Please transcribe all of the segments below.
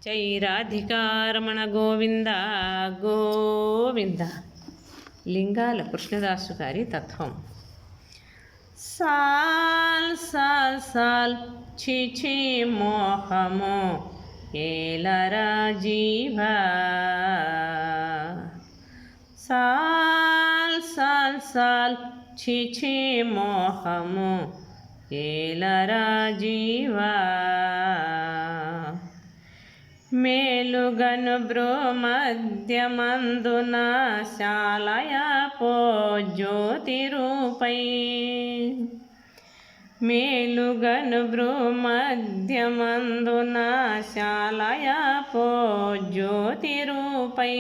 జై రాధికారమణ గోవింద గోవింద. లింగాల కృష్ణదాసు గారి తత్వం. సాల్ సాల్ సాల్ ఛీ ఛీ మోహము ఏలరా జీవా. సాల్ సాల్ సాల్ ఛీ ఛీ మోహము ఏలరా జీవా. మేలుగను భ్రూమధ్యమందున శాలయ పో జ్యోతి రూపై. మేలుగను భ్రూమధ్యమందున శాలయ పో జ్యోతి రూపై.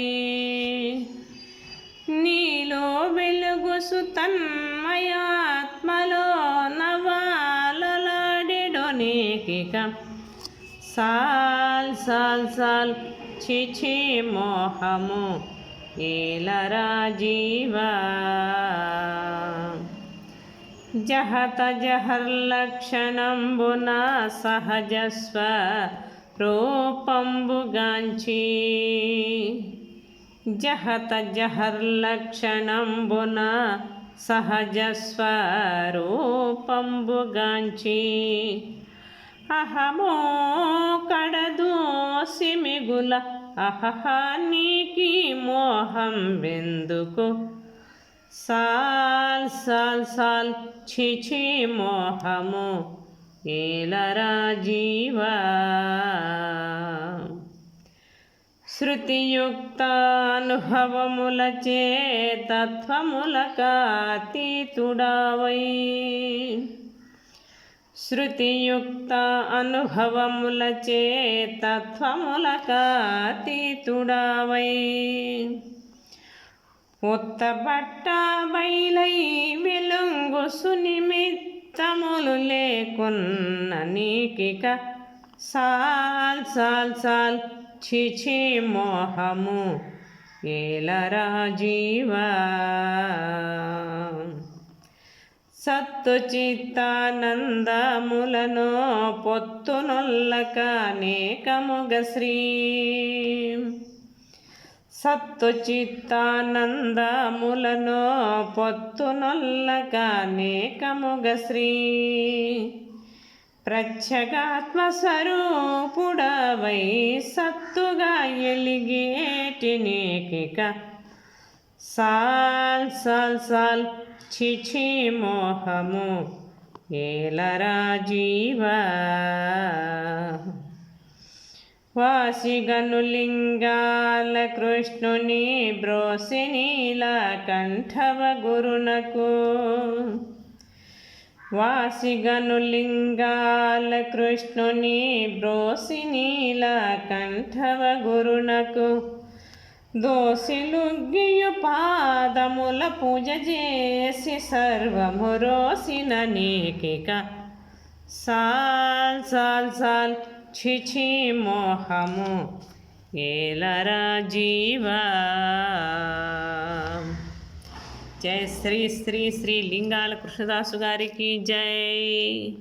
నీలో వెలుగుసు తన్మయాత్మలో నవాలలాడెడు నీకిక. సాల్ సాల్ సాల్ ఛీ ఛీ మోహము ఏలరా జీవా. జహత జహర్లక్షణంబున సహజస్వ రూపంబుగాంచి. జహత జహర్లక్షణంబున సహజస్వ రూపంబుగాంచి. అహమో కడదోసి మిగుల అహహ నీకి మోహం వెందుకు. సాల్ సాల్ సాల్ ఛీ ఛీ మోహము ఏలరా జీవా. శృతియుక్త అనుభవములచే తత్వములకాతీతుడవై. శృతియుక్త అనుభవములచే తత్వములకాతీతుడవై. ఉత్త బట్ట బయలై వెలుంగు సునిమిత్తములు లేకున్న నీకిక. సాల్ సాల్ సాల్ ఛీ ఛీ మోహము ఏలరా జీవా. సత్తు చిత్తానందములను పొత్తునొల్లక అనేకముగ శ్రీ. సత్తు చిత్తానందములను పొత్తునొల్లక అనేకముగ శ్రీ. ప్రత్యేగాత్మస్వరూపుడవై సత్తుగా ఎలిగేటి నీకిక. సాల్ సాల్ సాల్ ఛీ ఛీ మోహము ఏలరా జీవా. వాసిగను లింగాల కృష్ణుని బ్రోసి నీలకంఠవ గురునకు. వాసిగను లింగాల కృష్ణుని బ్రోసి నీలకంఠవ గురునకు. దోసిలుగ్గియు పాదముల పూజ చేసి సర్వము రోసిన నీకిక. సాల్ సాల్ సాల్ ఛీ ఛీ మోహము ఏలరా జీవా. జై శ్రీ శ్రీ శ్రీ లింగాల కృష్ణదాసు గారికి జై.